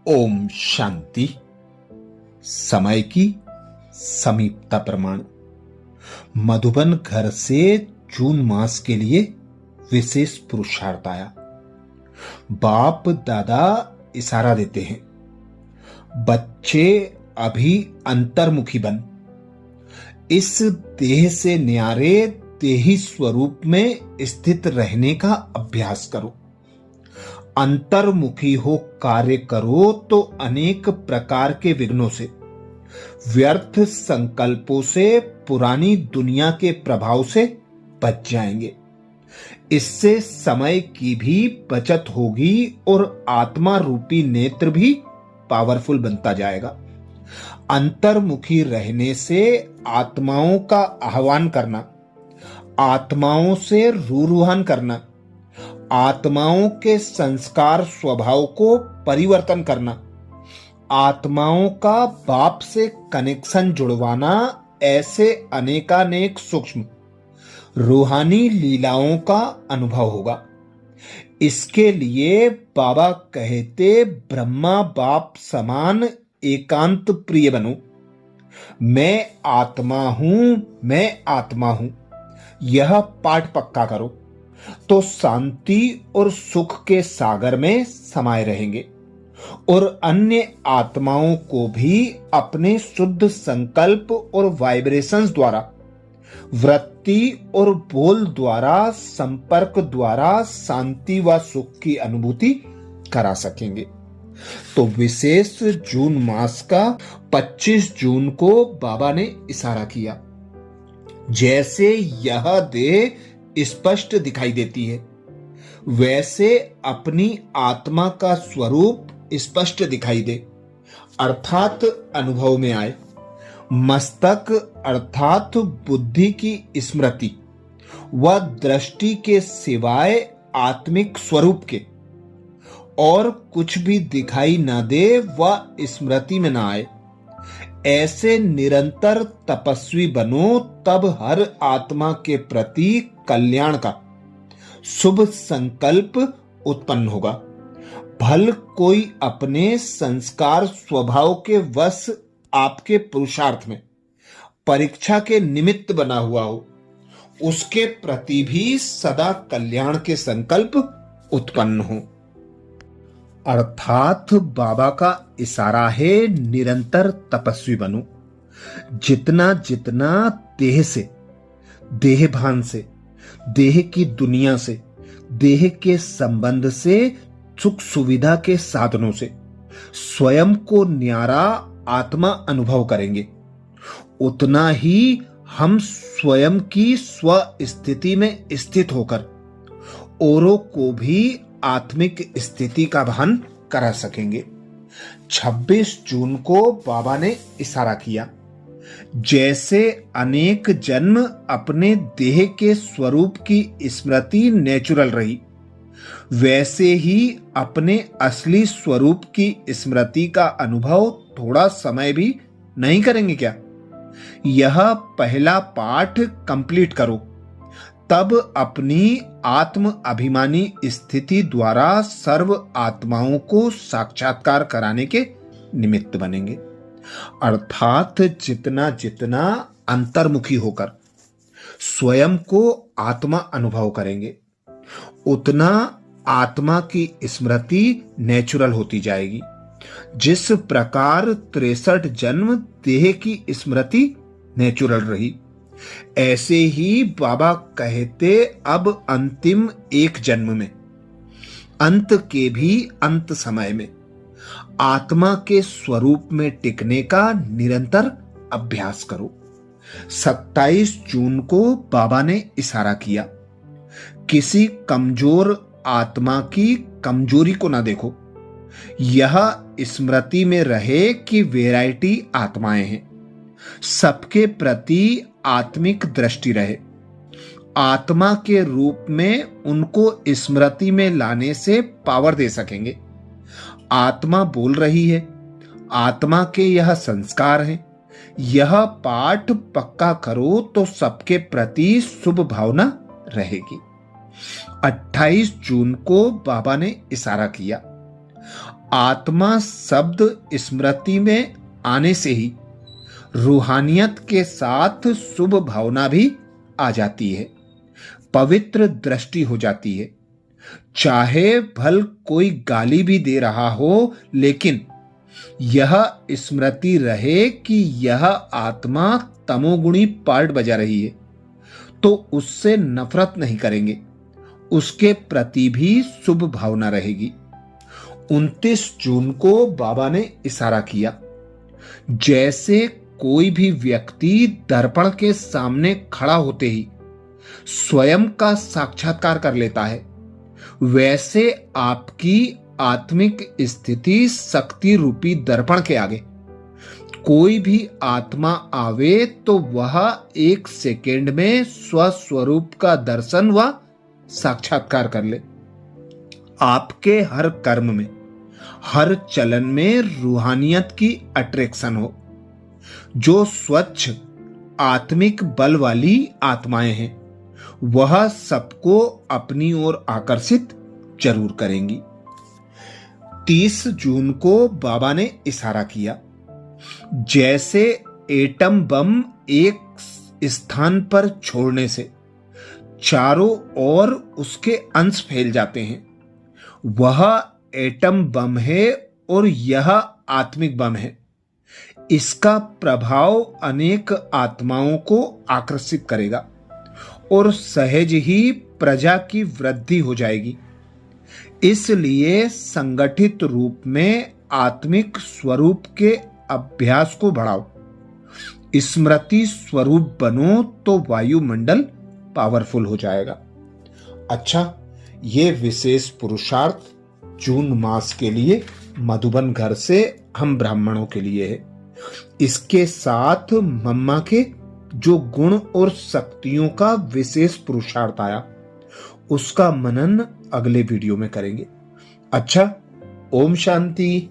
ओम शांति। समय की समीपता प्रमाण मधुबन घर से जून मास के लिए विशेष पुरुषार्थ आया। बाप दादा इशारा देते हैं, बच्चे अभी अंतर्मुखी बन इस देह से न्यारे देही स्वरूप में स्थित रहने का अभ्यास करो। अंतर्मुखी हो कार्य करो तो अनेक प्रकार के विघ्नों से, व्यर्थ संकल्पों से, पुरानी दुनिया के प्रभाव से बच जाएंगे। इससे समय की भी बचत होगी और आत्मा रूपी नेत्र भी पावरफुल बनता जाएगा। अंतर्मुखी रहने से आत्माओं का आह्वान करना, आत्माओं से रूरुहान करना, आत्माओं के संस्कार स्वभाव को परिवर्तन करना, आत्माओं का बाप से कनेक्शन जुड़वाना, ऐसे अनेकानेक सूक्ष्म रूहानी लीलाओं का अनुभव होगा। इसके लिए बाबा कहते, ब्रह्मा बाप समान एकांत प्रिय बनो। मैं आत्मा हूं, मैं आत्मा हूं, यह पाठ पक्का करो तो शांति और सुख के सागर में समाये रहेंगे और अन्य आत्माओं को भी अपने शुद्ध संकल्प और वाइब्रेशंस द्वारा, वृत्ति और बोल द्वारा, संपर्क द्वारा शांति व सुख की अनुभूति करा सकेंगे। तो विशेष जून मास का 25 जून को बाबा ने इशारा किया। जैसे यह देह स्पष्ट दिखाई देती है, वैसे अपनी आत्मा का स्वरूप स्पष्ट दिखाई दे, अर्थात अनुभव में आए। मस्तक अर्थात बुद्धि की स्मृति व दृष्टि के सिवाय आत्मिक स्वरूप के और कुछ भी दिखाई न दे व स्मृति में न आए। ऐसे निरंतर तपस्वी बनो, तब हर आत्मा के प्रति कल्याण का शुभ संकल्प उत्पन्न होगा। भल कोई अपने संस्कार स्वभाव के वश आपके पुरुषार्थ में परीक्षा के निमित्त बना हुआ हो, उसके प्रति भी सदा कल्याण के संकल्प उत्पन्न हो। अर्थात बाबा का इशारा है, निरंतर तपस्वी बनो। जितना जितना देह से, देह भान से, देह की दुनिया से, देह के संबंध से, सुख सुविधा के साधनों से स्वयं को न्यारा आत्मा अनुभव करेंगे, उतना ही हम स्वयं की स्व स्थिति में स्थित होकर औरों को भी आत्मिक स्थिति का भान करा सकेंगे। 26 जून को बाबा ने इशारा किया, जैसे अनेक जन्म अपने देह के स्वरूप की स्मृति नेचुरल रही, वैसे ही अपने असली स्वरूप की स्मृति का अनुभव थोड़ा समय भी नहीं करेंगे क्या? यह पहला पाठ कंप्लीट करो, तब अपनी आत्म अभिमानी स्थिति द्वारा सर्व आत्माओं को साक्षात्कार कराने के निमित्त बनेंगे। अर्थात जितना जितना अंतर्मुखी होकर स्वयं को आत्मा अनुभव करेंगे, उतना आत्मा की स्मृति नेचुरल होती जाएगी। जिस प्रकार 63 जन्म देह की स्मृति नेचुरल रही, ऐसे ही बाबा कहते, अब अंतिम एक जन्म में, अंत के भी अंत समय में आत्मा के स्वरूप में टिकने का निरंतर अभ्यास करो। 27 जून को बाबा ने इशारा किया, किसी कमजोर आत्मा की कमजोरी को ना देखो। यह स्मृति में रहे कि वैरायटी आत्माएं हैं, सबके प्रति आत्मिक दृष्टि रहे। आत्मा के रूप में उनको स्मृति में लाने से पावर दे सकेंगे। आत्मा बोल रही है, आत्मा के यह संस्कार हैं। यह पाठ पक्का करो तो सबके प्रति शुभ भावना रहेगी। 28 जून को बाबा ने इशारा किया, आत्मा शब्द स्मृति में आने से ही रूहानियत के साथ शुभ भावना भी आ जाती है, पवित्र दृष्टि हो जाती है। चाहे भल कोई गाली भी दे रहा हो, लेकिन यह स्मृति रहे कि यह आत्मा तमोगुणी पार्ट बजा रही है, तो उससे नफरत नहीं करेंगे, उसके प्रति भी शुभ भावना रहेगी। 29 जून को बाबा ने इशारा किया, जैसे कोई भी व्यक्ति दर्पण के सामने खड़ा होते ही स्वयं का साक्षात्कार कर लेता है, वैसे आपकी आत्मिक स्थिति शक्ति रूपी दर्पण के आगे कोई भी आत्मा आवे तो वह 1 सेकेंड में स्वस्वरूप का दर्शन व साक्षात्कार कर ले। आपके हर कर्म में, हर चलन में रूहानियत की अट्रैक्शन हो। जो स्वच्छ आत्मिक बल वाली आत्माएं हैं, वह सबको अपनी ओर आकर्षित जरूर करेंगी। 30 जून को बाबा ने इशारा किया, जैसे एटम बम एक स्थान पर छोड़ने से चारों ओर उसके अंश फैल जाते हैं, वह एटम बम है और यह आत्मिक बम है। इसका प्रभाव अनेक आत्माओं को आकर्षित करेगा और सहज ही प्रजा की वृद्धि हो जाएगी। इसलिए संगठित रूप में आत्मिक स्वरूप के अभ्यास को बढ़ाओ, स्मृति स्वरूप बनो, तो वायुमंडल पावरफुल हो जाएगा। अच्छा, ये विशेष पुरुषार्थ जून मास के लिए मधुबन घर से हम ब्राह्मणों के लिए है। इसके साथ मम्मा के जो गुण और शक्तियों का विशेष पुरुषार्थ आया, उसका मनन अगले वीडियो में करेंगे। अच्छा, ओम शांति।